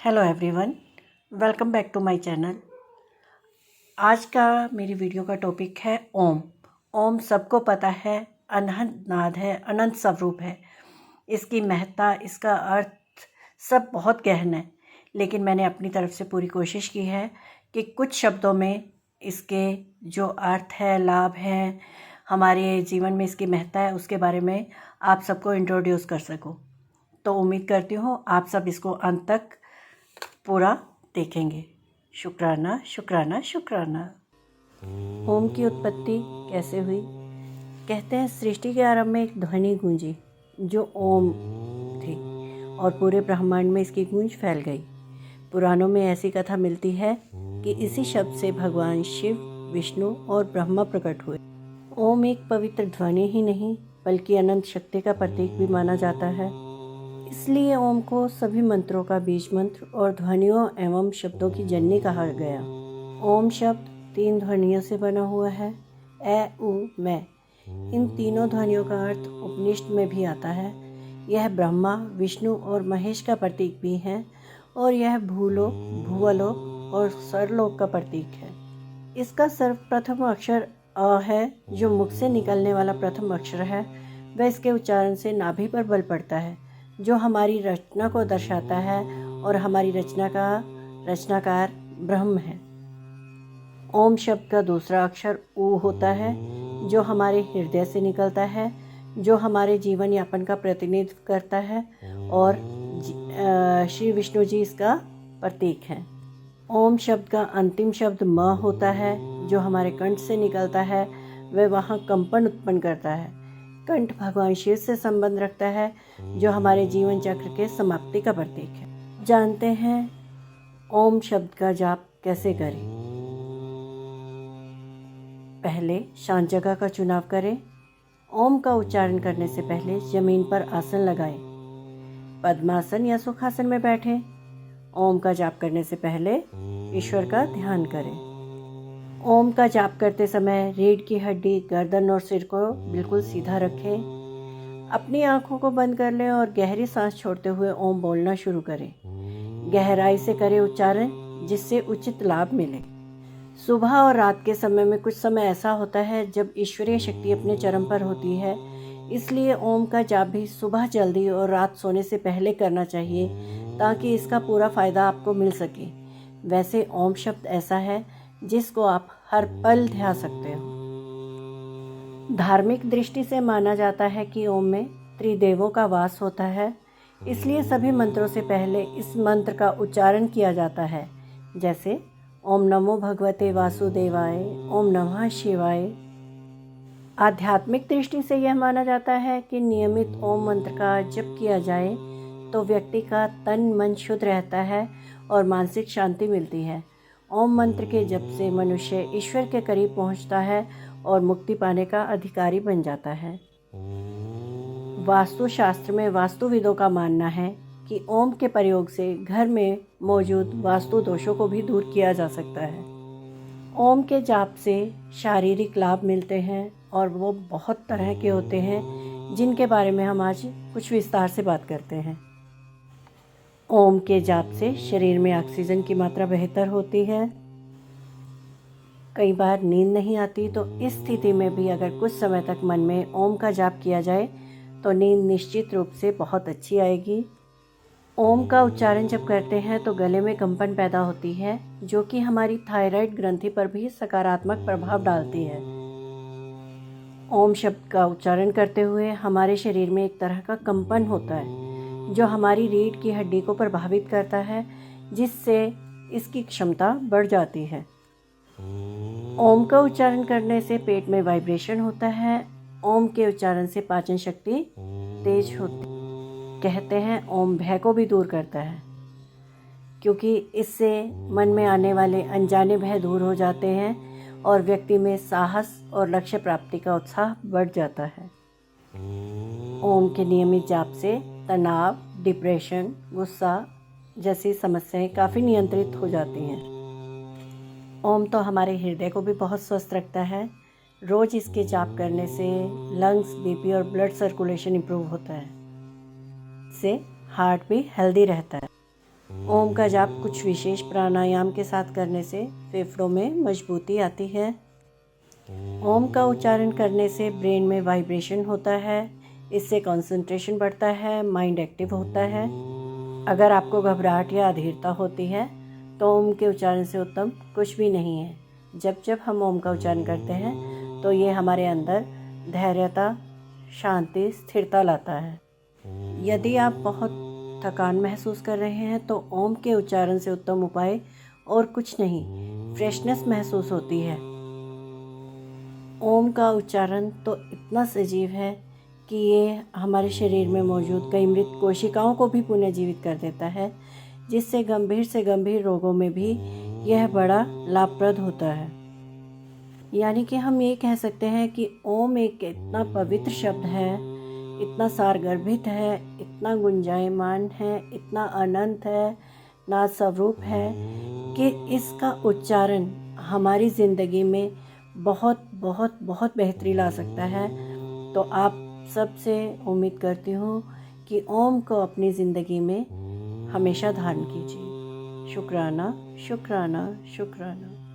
Hello everyone, welcome back to my channel. आज का मेरी वीडियो का टॉपिक है ओम। ओम सबको पता है, अनंत नाद है, अनंत स्वरूप है। इसकी महत्ता, इसका अर्थ सब बहुत गहन है, लेकिन मैंने अपनी तरफ से पूरी कोशिश की है कि कुछ शब्दों में इसके जो अर्थ है, लाभ हैं, हमारे जीवन में इसकी महत्ता है, उसके बारे में आप सबको इंट्रोड्यूस कर सकूं। तो उम्मीद करती हूँ आप सब इसको अंत तक पूरा देखेंगे। शुक्राना शुक्राना शुक्राना। ओम की उत्पत्ति कैसे हुई? कहते हैं सृष्टि के आरंभ में एक ध्वनि गूंजी जो ओम थी और पूरे ब्रह्मांड में इसकी गूंज फैल गई। पुराणों में ऐसी कथा मिलती है कि इसी शब्द से भगवान शिव, विष्णु और ब्रह्मा प्रकट हुए। ओम एक पवित्र ध्वनि ही नहीं बल्कि अनंत शक्ति का प्रतीक भी माना जाता है। इसलिए ओम को सभी मंत्रों का बीज मंत्र और ध्वनियों एवं शब्दों की जननी कहा गया। ओम शब्द 3 ध्वनियों से बना हुआ है, ए, उ, मैं। इन तीनों ध्वनियों का अर्थ उपनिषद में भी आता है। यह ब्रह्मा, विष्णु और महेश का प्रतीक भी है और यह भूलोक, भुवलोक और सरलोक का प्रतीक है। इसका सर्वप्रथम अक्षर अ है, जो मुख से निकलने वाला प्रथम अक्षर है। वह इसके उच्चारण से नाभि पर बल पड़ता है, जो हमारी रचना को दर्शाता है और हमारी रचना का रचनाकार ब्रह्म है। ओम शब्द का दूसरा अक्षर उ होता है, जो हमारे हृदय से निकलता है, जो हमारे जीवन यापन का प्रतिनिधित्व करता है और श्री विष्णु जी इसका प्रतीक है। ओम शब्द का अंतिम शब्द म होता है, जो हमारे कंठ से निकलता है। वह वहाँ कंपन उत्पन्न करता है। कंठ भगवान शिव से संबंध रखता है, जो हमारे जीवन चक्र के समाप्ति का प्रतीक है। जानते हैं ओम शब्द का जाप कैसे करें। पहले शांत जगह का चुनाव करें। ओम का उच्चारण करने से पहले जमीन पर आसन लगाएं। पद्मासन या सुखासन में बैठें। ओम का जाप करने से पहले ईश्वर का ध्यान करें। ओम का जाप करते समय रीढ़ की हड्डी, गर्दन और सिर को बिल्कुल सीधा रखें। अपनी आंखों को बंद कर लें और गहरी सांस छोड़ते हुए ओम बोलना शुरू करें। गहराई से करें उच्चारण, जिससे उचित लाभ मिले। सुबह और रात के समय में कुछ समय ऐसा होता है जब ईश्वरीय शक्ति अपने चरम पर होती है। इसलिए ओम का जाप भी सुबह जल्दी और रात सोने से पहले करना चाहिए, ताकि इसका पूरा फायदा आपको मिल सके। वैसे ओम शब्द ऐसा है जिसको आप हर पल ध्यान सकते हो। धार्मिक दृष्टि से माना जाता है कि ओम में त्रिदेवों का वास होता है। इसलिए सभी मंत्रों से पहले इस मंत्र का उच्चारण किया जाता है, जैसे ओम नमो भगवते वासुदेवाय, ओम नमः शिवाय। आध्यात्मिक दृष्टि से यह माना जाता है कि नियमित ओम मंत्र का जप किया जाए तो व्यक्ति का तन मन शुद्ध रहता है और मानसिक शांति मिलती है। ओम मंत्र के जप से मनुष्य ईश्वर के करीब पहुंचता है और मुक्ति पाने का अधिकारी बन जाता है। वास्तुशास्त्र में वास्तुविदों का मानना है कि ओम के प्रयोग से घर में मौजूद वास्तु दोषों को भी दूर किया जा सकता है। ओम के जाप से शारीरिक लाभ मिलते हैं और वो बहुत तरह के होते हैं, जिनके बारे में हम आज कुछ विस्तार से बात करते हैं। ओम के जाप से शरीर में ऑक्सीजन की मात्रा बेहतर होती है। कई बार नींद नहीं आती, तो इस स्थिति में भी अगर कुछ समय तक मन में ओम का जाप किया जाए तो नींद निश्चित रूप से बहुत अच्छी आएगी। ओम का उच्चारण जब करते हैं तो गले में कंपन पैदा होती है, जो कि हमारी थायराइड ग्रंथि पर भी सकारात्मक प्रभाव डालती है। ओम शब्द का उच्चारण करते हुए हमारे शरीर में एक तरह का कंपन होता है, जो हमारी रीढ़ की हड्डी को प्रभावित करता है, जिससे इसकी क्षमता बढ़ जाती है। ओम का उच्चारण करने से पेट में वाइब्रेशन होता है। ओम के उच्चारण से पाचन शक्ति तेज होती है। कहते हैं ओम भय को भी दूर करता है, क्योंकि इससे मन में आने वाले अनजाने भय दूर हो जाते हैं और व्यक्ति में साहस और लक्ष्य प्राप्ति का उत्साह बढ़ जाता है। ओम के नियमित जाप से तनाव, डिप्रेशन, गुस्सा जैसी समस्याएं काफ़ी नियंत्रित हो जाती हैं। ओम तो हमारे हृदय को भी बहुत स्वस्थ रखता है। रोज़ इसके जाप करने से लंग्स, बीपी और ब्लड सर्कुलेशन इम्प्रूव होता है। इससे हार्ट भी हेल्दी रहता है। ओम का जाप कुछ विशेष प्राणायाम के साथ करने से फेफड़ों में मजबूती आती है। ओम का उच्चारण करने से ब्रेन में वाइब्रेशन होता है, इससे कंसंट्रेशन बढ़ता है, माइंड एक्टिव होता है। अगर आपको घबराहट या अधीरता होती है तो ओम के उच्चारण से उत्तम कुछ भी नहीं है। जब जब हम ओम का उच्चारण करते हैं तो ये हमारे अंदर धैर्यता, शांति, स्थिरता लाता है। यदि आप बहुत थकान महसूस कर रहे हैं तो ओम के उच्चारण से उत्तम उपाय और कुछ नहीं, फ्रेशनेस महसूस होती है। ओम का उच्चारण तो इतना सजीव है कि ये हमारे शरीर में मौजूद कई मृत कोशिकाओं को भी पुनर्जीवित कर देता है, जिससे गंभीर से गंभीर रोगों में भी यह बड़ा लाभप्रद होता है। यानी कि हम ये कह सकते हैं कि ओम एक इतना पवित्र शब्द है, इतना सारगर्भित है, इतना गुंजायमान है, इतना अनंत है, नाद स्वरूप है कि इसका उच्चारण हमारी ज़िंदगी में बहुत बहुत बहुत बेहतरी ला सकता है। तो आप सबसे उम्मीद करती हूँ कि ओम को अपनी ज़िंदगी में हमेशा धारण कीजिए। शुक्राना, शुक्राना, शुक्राना।